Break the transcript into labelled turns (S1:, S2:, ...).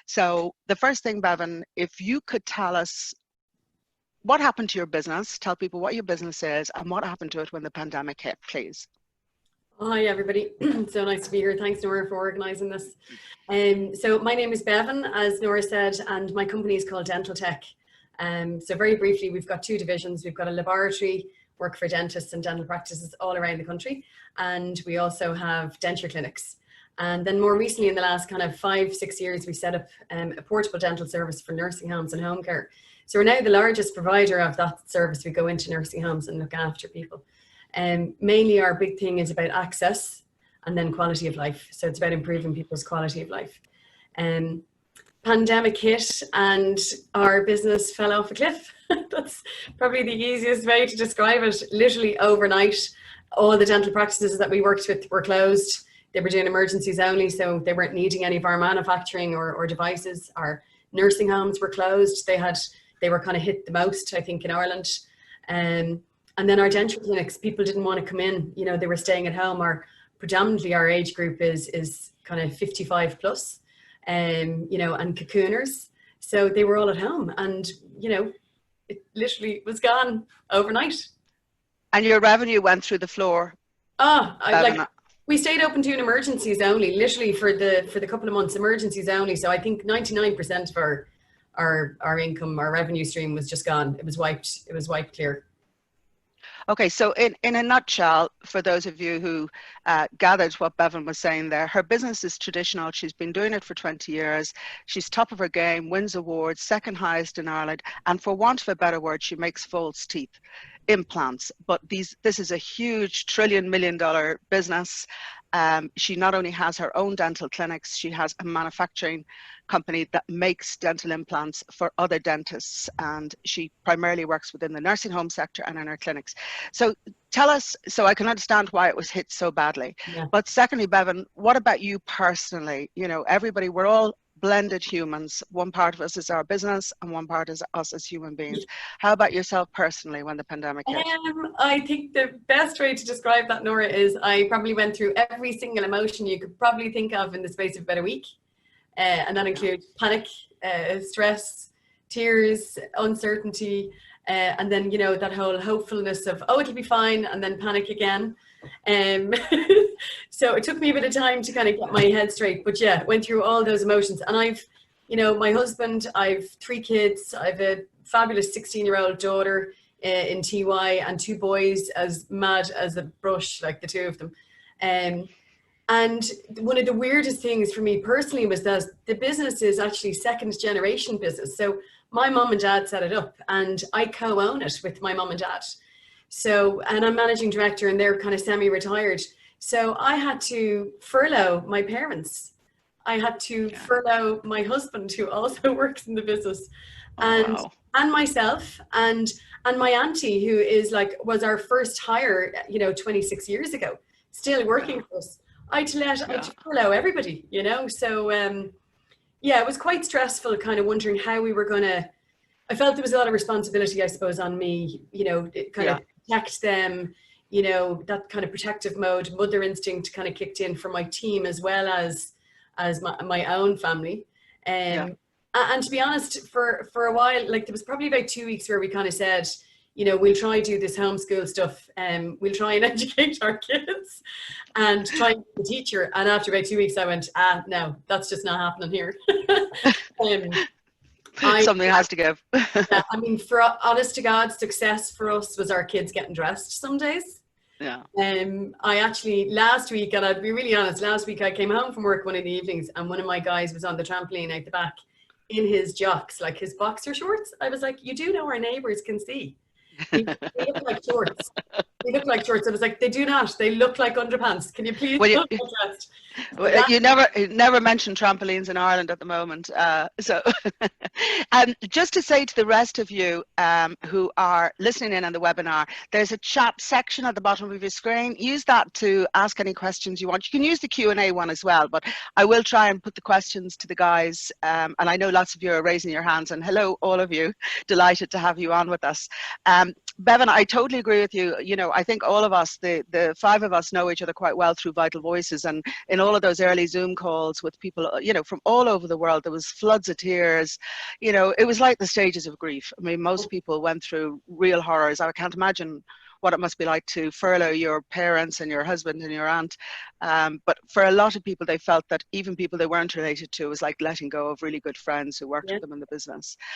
S1: So the first thing, Bevin, if you could tell us what happened to your business, tell people what your business is and what happened to it when the pandemic hit, please.
S2: Hi, everybody. So nice to be here. Thanks, Nora, for organising this. So my name is Bevin, as Nora said, and my company is called Dental Tech. So very briefly, we've got two divisions. We've got a laboratory, work for dentists and dental practices all around the country. And we also have denture clinics. And then more recently, in the last kind of 5-6 years, we set up a portable dental service for nursing homes and home care. So we're now the largest provider of that service. We go into nursing homes and look after people. Mainly our big thing is about access and then quality of life. So it's about improving people's quality of life. Pandemic hit and our business fell off a cliff. That's probably the easiest way to describe it. Literally overnight, all the dental practices that we worked with were closed. They were doing emergencies only, so they weren't needing any of our manufacturing or devices. Our nursing homes were closed. They were kind of hit the most, I think, in Ireland. And then our denture clinics, people didn't want to come in. You know, they were staying at home. Predominantly our age group is kind of 55 plus, you know, and cocooners. So they were all at home, and you know, it literally was gone overnight.
S1: And your revenue went through the floor.
S2: We stayed open doing emergencies only, literally for the couple of months, emergencies only. So I think 99% of our income, our revenue stream was just gone. It was wiped clear.
S1: Okay, so in a nutshell, for those of you who gathered what Bevin was saying there, her business is traditional. She's been doing it for 20 years. She's top of her game, wins awards, second highest in Ireland. And for want of a better word, she makes false teeth implants. But this is a huge $1 million business. She not only has her own dental clinics, she has a manufacturing company that makes dental implants for other dentists, and she primarily works within the nursing home sector and in her clinics. So tell us, so I can understand why it was hit so badly. Yeah. But secondly, Bevin, what about you personally? You know, everybody, we're all blended humans. One part of us is our business and one part is us as human beings. How about yourself personally when the pandemic hit?
S2: I think the best way to describe that, Nora, is I probably went through every single emotion you could probably think of in the space of about a week. And that includes panic, stress, tears, uncertainty, and then, you know, that whole hopefulness of, oh, it'll be fine, and then panic again. So it took me a bit of time to kind of get my head straight, but yeah, went through all those emotions. And I've, you know, my husband, I've 3 kids, I've a fabulous 16-year-old daughter in TY, and 2 boys as mad as a brush, like the 2 of them. And one of the weirdest things for me personally was that the business is actually second generation business. So my mom and dad set it up, and I co-own it with my mom and dad. So, and I'm managing director, and they're kind of semi-retired. So I had to furlough my parents. I had to furlough my husband, who also works in the business, and myself, and my auntie, who was our first hire, you know, 26 years ago, still working for us. I had to furlough everybody, you know. So yeah, it was quite stressful, kind of wondering how we were gonna. I felt there was a lot of responsibility, I suppose, on me, you know, kind of protect them, you know, that kind of protective mode, mother instinct kind of kicked in for my team as well as my own family. And to be honest, for a while, like there was probably about 2 weeks where we kind of said, you know, we'll try do this homeschool stuff, and we'll try and educate our kids and try and be a teacher. And after about 2 weeks, I went, no, that's just not happening here.
S1: Something has to give.
S2: Yeah, I mean, for honest to God, success for us was our kids getting dressed some days.
S1: Yeah.
S2: I actually, last week, and I'd be really honest, last week I came home from work one of the evenings, and one of my guys was on the trampoline out the back in his jocks, like his boxer shorts. I was like, you do know our neighbours can see. They look like shorts. They look like shorts. I was like, they do not. They look like underpants. Can you please look dressed?
S1: You never mentioned trampolines in Ireland at the moment. So just to say to the rest of you who are listening in on the webinar, there's a chat section at the bottom of your screen. Use that to ask any questions you want. You can use the Q&A one as well, but I will try and put the questions to the guys. And I know lots of you are raising your hands, and hello, all of you. Delighted to have you on with us. Bevin, I totally agree with you. You know, I think all of us, the five of us, know each other quite well through Vital Voices, and in all of those early Zoom calls with people, you know, from all over the world, there was floods of tears. You know, it was like the stages of grief. I mean, most people went through real horrors. I can't imagine what it must be like to furlough your parents and your husband and your aunt. But for a lot of people, they felt that even people they weren't related to, was like letting go of really good friends who worked with them in the business.